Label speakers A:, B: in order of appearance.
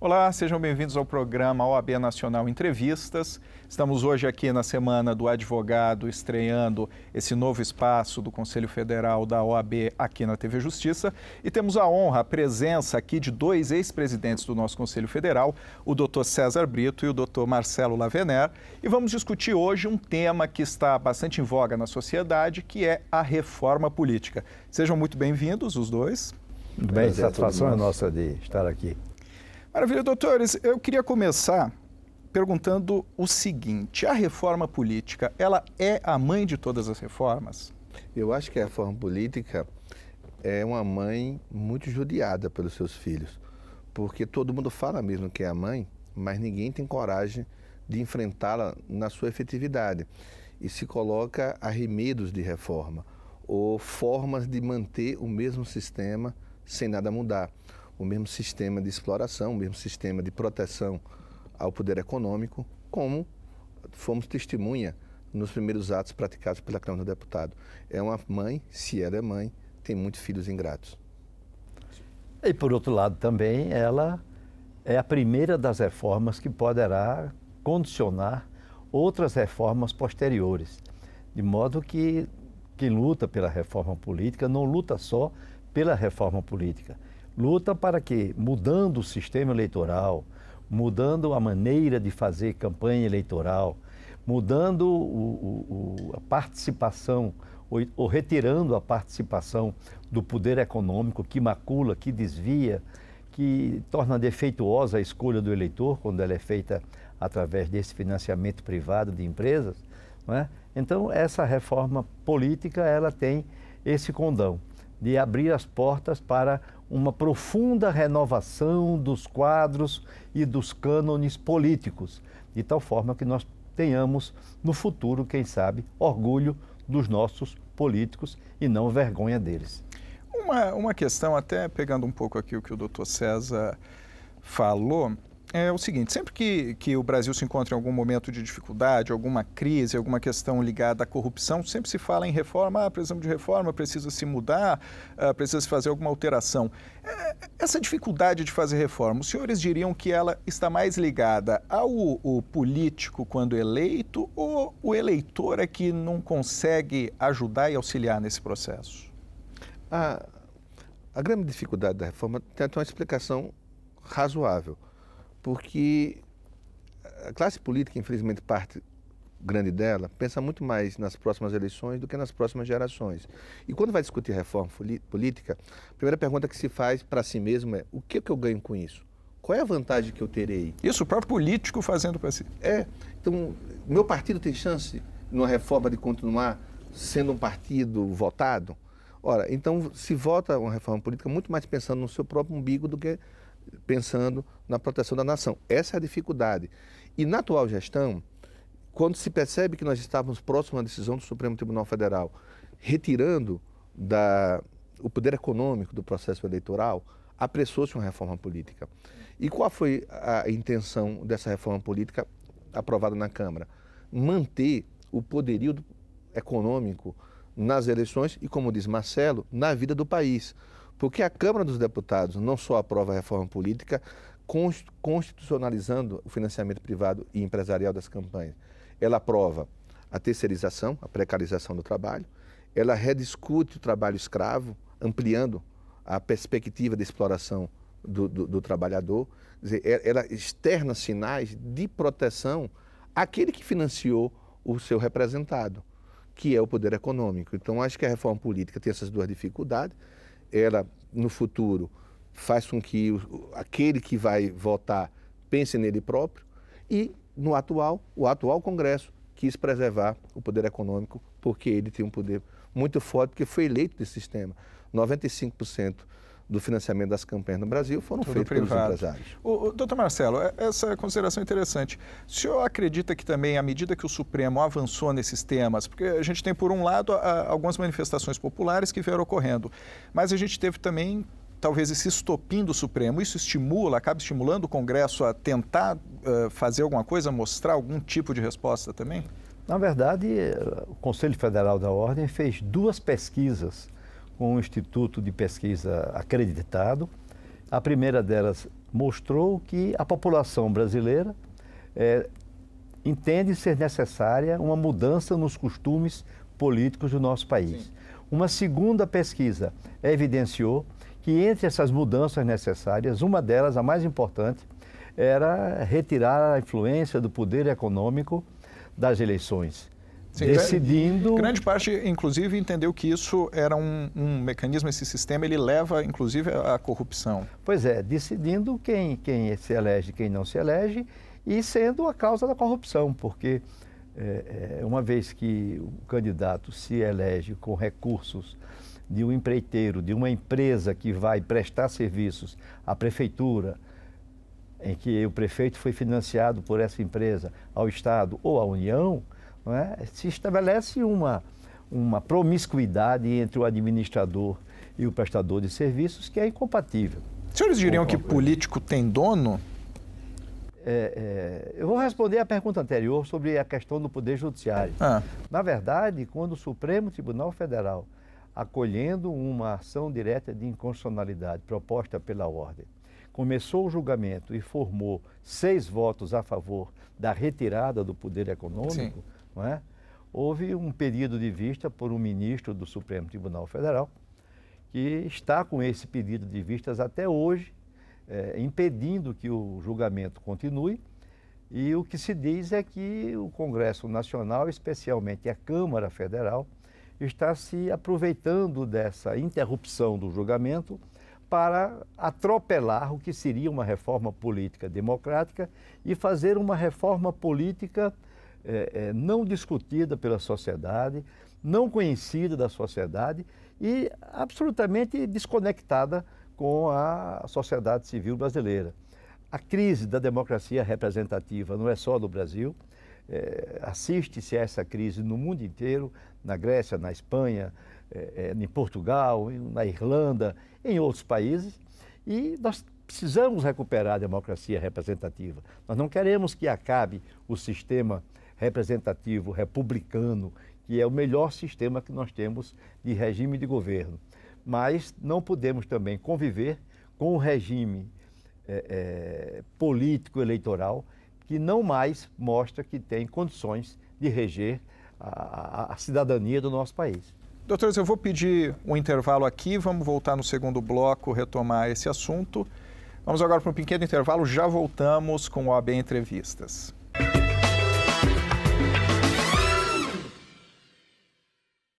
A: Olá, sejam bem-vindos ao programa OAB Nacional Entrevistas. Estamos hoje aqui na Semana do Advogado, estreando esse novo espaço do Conselho Federal da OAB aqui na TV Justiça. E temos a honra, a presença aqui de dois ex-presidentes do nosso Conselho Federal, o Dr. César Brito e o Dr. Marcelo Lavener. E vamos discutir hoje um tema que está bastante em voga na sociedade, que é a reforma política. Sejam muito bem-vindos, os dois.
B: Muito bem, satisfação é nossa de estar aqui.
A: Maravilha, doutores. Eu queria começar perguntando o seguinte: a reforma política, ela é a mãe de todas as reformas?
C: Eu acho que a reforma política é uma mãe muito judiada pelos seus filhos, porque todo mundo fala mesmo que é a mãe, mas ninguém tem coragem de enfrentá-la na sua efetividade e se coloca arremedos de reforma ou formas de manter o mesmo sistema sem nada mudar. O mesmo sistema de exploração, o mesmo sistema de proteção ao poder econômico, como fomos testemunha nos primeiros atos praticados pela Câmara dos Deputados. É uma mãe, se ela é mãe, tem muitos filhos ingratos.
B: E, por outro lado, também, ela é a primeira das reformas que poderá condicionar outras reformas posteriores. De modo que quem luta pela reforma política não luta só pela reforma política, luta para que, mudando o sistema eleitoral, mudando a maneira de fazer campanha eleitoral, mudando a participação ou retirando a participação do poder econômico que macula, que desvia, que torna defeituosa a escolha do eleitor quando ela é feita através desse financiamento privado de empresas, não é? Então, essa reforma política, ela tem esse condão de abrir as portas para uma profunda renovação dos quadros e dos cânones políticos, de tal forma que nós tenhamos no futuro, quem sabe, orgulho dos nossos políticos e não vergonha deles.
A: Uma questão, até pegando um pouco aqui o que o doutor César falou, é o seguinte: sempre que o Brasil se encontra em algum momento de dificuldade, alguma crise, alguma questão ligada à corrupção, sempre se fala em reforma, precisamos de reforma, precisa se mudar, precisa se fazer alguma alteração. Essa dificuldade de fazer reforma, os senhores diriam que ela está mais ligada ao político quando eleito, ou o eleitor é que não consegue ajudar e auxiliar nesse processo?
C: A grande dificuldade da reforma tem uma explicação razoável, porque a classe política, infelizmente, parte grande dela, pensa muito mais nas próximas eleições do que nas próximas gerações. E quando vai discutir reforma política, a primeira pergunta que se faz para si mesmo é: o que eu ganho com isso? Qual é a vantagem que eu terei?
A: Isso, o próprio político fazendo para si.
C: Então, meu partido tem chance, numa reforma, de continuar sendo um partido votado? Ora, então se vota uma reforma política muito mais pensando no seu próprio umbigo do que pensando na proteção da nação. Essa é a dificuldade. E na atual gestão, quando se percebe que nós estávamos próximos à decisão do Supremo Tribunal Federal, retirando o poder econômico do processo eleitoral, apressou-se uma reforma política. E qual foi a intenção dessa reforma política aprovada na Câmara? Manter o poderio econômico nas eleições e, como diz Marcelo, na vida do país. Porque a Câmara dos Deputados não só aprova a reforma política, constitucionalizando o financiamento privado e empresarial das campanhas, ela aprova a terceirização, a precarização do trabalho, ela rediscute o trabalho escravo, ampliando a perspectiva de exploração do trabalhador, quer dizer, ela externa sinais de proteção àquele que financiou o seu representado, que é o poder econômico. Então, acho que a reforma política tem essas duas dificuldades. Ela, no futuro, faz com que aquele que vai votar pense nele próprio e, o atual Congresso quis preservar o poder econômico porque ele tem um poder muito forte, porque foi eleito desse sistema. 95% do financiamento das campanhas no Brasil foram feitos pelos empresários.
A: Doutor Marcelo, essa consideração é interessante. O senhor acredita que também, à medida que o Supremo avançou nesses temas, porque a gente tem, por um lado, algumas manifestações populares que vieram ocorrendo, mas a gente teve também, talvez, esse estopim do Supremo. Isso acaba estimulando o Congresso a tentar fazer alguma coisa, mostrar algum tipo de resposta também?
B: Na verdade, o Conselho Federal da Ordem fez duas pesquisas com um instituto de pesquisa acreditado A primeira delas mostrou que a população brasileira entende ser necessária uma mudança nos costumes políticos do nosso país. Sim. Uma segunda pesquisa evidenciou que entre essas mudanças necessárias, uma delas, a mais importante, era retirar a influência do poder econômico das eleições. Sim, decidindo...
A: Grande parte, inclusive, entendeu que isso era um mecanismo, esse sistema, ele leva, inclusive, à corrupção.
B: Pois é, decidindo quem se elege, quem não se elege, e sendo a causa da corrupção, porque uma vez que o candidato se elege com recursos de um empreiteiro, de uma empresa que vai prestar serviços à prefeitura, em que o prefeito foi financiado por essa empresa, ao Estado ou à União, não é? Se estabelece uma promiscuidade entre o administrador e o prestador de serviços que é incompatível.
A: Os senhores diriam que político tem dono?
B: Eu vou responder a pergunta anterior sobre a questão do Poder Judiciário. Na verdade, quando o Supremo Tribunal Federal, acolhendo uma ação direta de inconstitucionalidade proposta pela ordem, começou o julgamento e formou 6 votos a favor da retirada do poder econômico, não é? Houve um pedido de vista por um ministro do Supremo Tribunal Federal que está com esse pedido de vistas até hoje, impedindo que o julgamento continue. E o que se diz é que o Congresso Nacional, especialmente a Câmara Federal, está se aproveitando dessa interrupção do julgamento para atropelar o que seria uma reforma política democrática e fazer uma reforma política não discutida pela sociedade, não conhecida da sociedade e absolutamente desconectada com a sociedade civil brasileira. A crise da democracia representativa não é só do Brasil, assiste-se a essa crise no mundo inteiro, na Grécia, na Espanha, em Portugal, na Irlanda, em outros países, e nós precisamos recuperar a democracia representativa. Nós não queremos que acabe o sistema representativo republicano, que é o melhor sistema que nós temos de regime de governo, mas não podemos também conviver com um regime político eleitoral que não mais mostra que tem condições de reger a cidadania do nosso país.
A: Doutores, eu vou pedir um intervalo aqui, vamos voltar no segundo bloco, retomar esse assunto. Vamos agora para um pequeno intervalo, já voltamos com o OAB Entrevistas.